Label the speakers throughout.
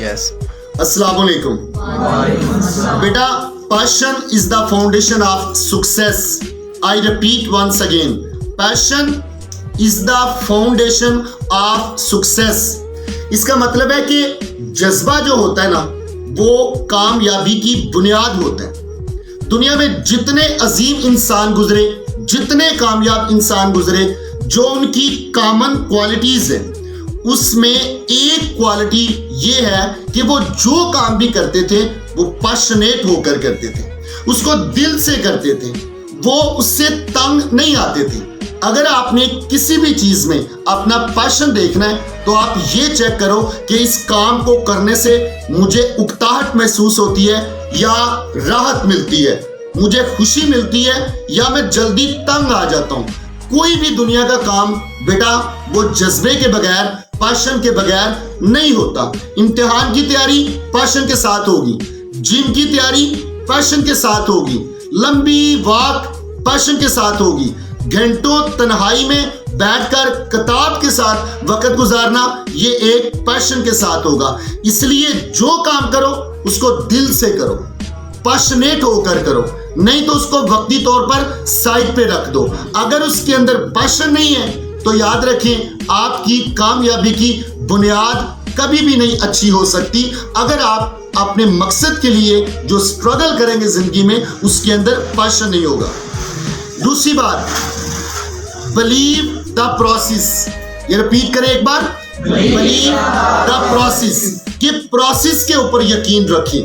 Speaker 1: Yes.
Speaker 2: अस्सलाम वालेकुम। बेटा, passion is the foundation of success. I repeat once again, passion is the foundation of success. इसका मतलब है कि जज्बा जो होता है ना, वो कामयाबी की बुनियाद होता है। दुनिया में जितने अजीम इंसान गुजरे, जितने कामयाब इंसान गुजरे, जो उनकी कॉमन क्वालिटीज हैं, उसमें एक क्वालिटी ये है कि वो जो काम भी करते थे वो पैशनेट होकर करते थे, उसको दिल से करते थे, वो उससे तंग नहीं आते थे। अगर आपने किसी भी चीज में अपना पैशन देखना है तो आप ये चेक करो कि इस काम को करने से मुझे उकताहट महसूस होती है या राहत मिलती है, मुझे खुशी मिलती है या मैं जल्दी तंग आ जाता हूं। कोई भी दुनिया का काम बेटा वो जज्बे के बगैर, पैशन के बगैर नहीं होता। इम्तिहान की तैयारी पैशन के साथ होगी, जिम की तैयारी पैशन के साथ होगी, लंबी वॉक पैशन के साथ होगी, घंटों तन्हाई में बैठकर किताब के साथ वक्त गुजारना ये एक पैशन के साथ होगा। इसलिए जो काम करो उसको दिल से करो, पैशनेट होकर करो, नहीं तो उसको वक्ती तौर पर साइड पे रख दो। अगर उसके अंदर पैशन नहीं है तो याद रखें, आपकी कामयाबी की बुनियाद कभी भी नहीं अच्छी हो सकती। अगर आप अपने मकसद के लिए जो स्ट्रगल करेंगे जिंदगी में, उसके अंदर पैशन नहीं होगा। दूसरी बात, बिलीव द प्रोसेस। ये रिपीट करें एक बार, बिलीव द प्रोसेस। कि प्रोसेस के ऊपर यकीन रखें,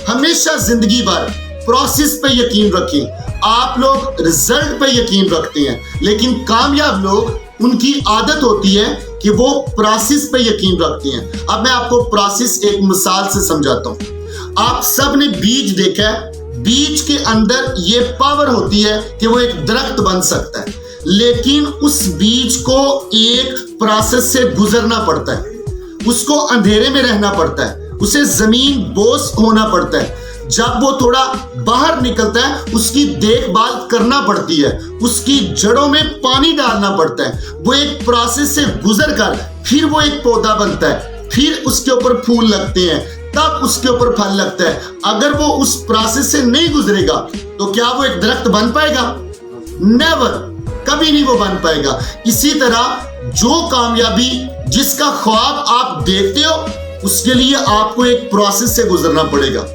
Speaker 2: हमेशा जिंदगी भर प्रोसेस पे यकीन रखें। आप लोग रिजल्ट पे यकीन रखते हैं, लेकिन कामयाब लोग, उनकी आदत होती है कि वो प्रोसेस पे यकीन रखते हैं। अब मैं आपको प्रोसेस एक मिसाल से समझाता हूं। आप सब ने बीज देखा है, बीज के अंदर ये पावर होती है कि वो एक दरख्त बन सकता है, लेकिन उस बीज को एक प्रोसेस से गुजरना पड़ता है, उसको अंधेरे में रहना पड़ता है, उसे जमीन बोस होना पड़ता है। जब वो थोड़ा बाहर निकलता है उसकी देखभाल करना पड़ती है, उसकी जड़ों में पानी डालना पड़ता है। वो एक प्रोसेस से गुजर कर फिर वो एक पौधा बनता है, फिर उसके ऊपर फूल लगते हैं, तब उसके ऊपर फल लगता है। अगर वो उस प्रोसेस से नहीं गुजरेगा तो क्या वो एक दरख्त बन पाएगा? नेवर, कभी नहीं वो बन पाएगा। इसी तरह जो कामयाबी, जिसका ख्वाब आप देखते हो, उसके लिए आपको एक प्रोसेस से गुजरना पड़ेगा।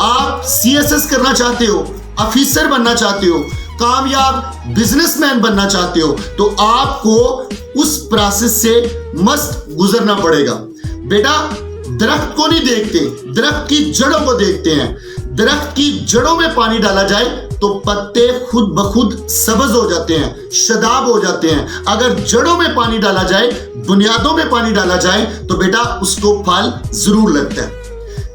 Speaker 2: आप सीएसएस करना चाहते हो, ऑफिसर बनना चाहते हो, कामयाब बिजनेसमैन बनना चाहते हो, तो आपको उस प्रोसेस से मस्त गुजरना पड़ेगा। बेटा, दरख्त को नहीं देखते, दरख्त की जड़ों को देखते हैं। दरख्त की जड़ों में पानी डाला जाए तो पत्ते खुद ब खुद सब्ज हो जाते हैं, शदाब हो जाते हैं। अगर जड़ों में पानी डाला जाए, बुनियादों में पानी डाला जाए, तो बेटा उसको फल जरूर लगता है।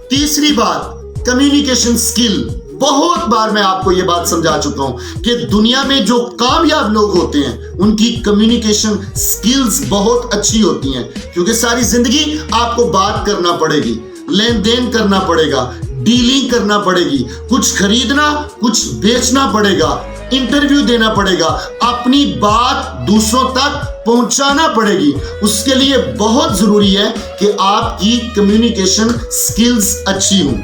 Speaker 2: तीसरी बात, कम्युनिकेशन स्किल। बहुत बार मैं आपको यह बात समझा चुका हूं कि दुनिया में जो कामयाब लोग होते हैं उनकी कम्युनिकेशन स्किल्स बहुत अच्छी होती हैं, क्योंकि सारी जिंदगी आपको बात करना पड़ेगी, लेन देन करना पड़ेगा, डीलिंग करना पड़ेगी, कुछ खरीदना, कुछ बेचना पड़ेगा, इंटरव्यू देना पड़ेगा, अपनी बात दूसरों तक पहुंचाना पड़ेगी। उसके लिए बहुत जरूरी है कि आपकी कम्युनिकेशन स्किल्स अच्छी हो,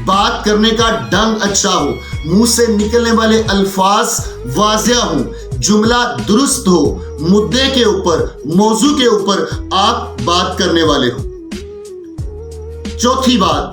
Speaker 2: बात करने का ढंग अच्छा हो, मुंह से निकलने वाले अल्फाज वाज़िह हो, जुमला दुरुस्त हो, मुद्दे के ऊपर, मौजू के ऊपर आप बात करने वाले हो। चौथी बात,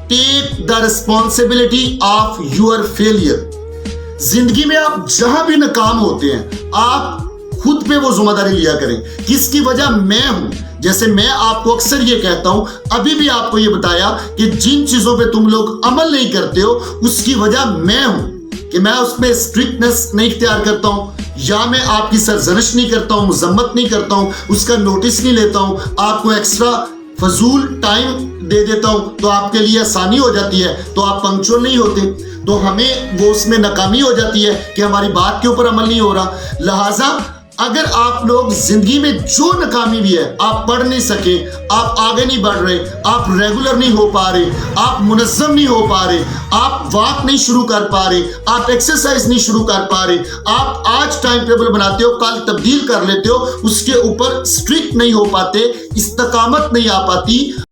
Speaker 2: take the responsibility of your failure. जिंदगी में आप जहां भी नाकाम होते हैं, आप खुद पे वो जिम्मेदारी लिया करें, किसकी वजह मैं हूं। जैसे मैं आपको अक्सर ये कहता हूं, अभी भी आपको ये बताया कि जिन चीजों पे तुम लोग अमल नहीं करते हो उसकी वजह मैं हूं, कि मैं उसमें स्ट्रिक्टनेस नहीं इख्तियार करता हूं, या मैं आपकी सरजनिश नहीं करता हूं, मजम्मत नहीं करता हूं, उसका नोटिस नहीं लेता हूं, आपको एक्स्ट्रा फजूल टाइम दे देता हूं, तो आपके लिए आसानी हो जाती है, तो आप पंक्चुअल नहीं होते, तो हमें वो उसमें नाकामी हो जाती है कि हमारी बात के ऊपर अमल नहीं हो रहा। लिहाजा अगर आप लोग जिंदगी में जो नाकामी भी है, आप पढ़ नहीं सके, आप आगे नहीं बढ़ रहे, आप रेगुलर नहीं हो पा रहे, आप मुनज़्ज़म नहीं हो पा रहे, आप वॉक नहीं शुरू कर पा रहे, आप एक्सरसाइज नहीं शुरू कर पा रहे, आप आज टाइम टेबल बनाते हो, कल तब्दील कर लेते हो, उसके ऊपर स्ट्रिक्ट नहीं हो पाते, इस्तकामत नहीं आ पाती,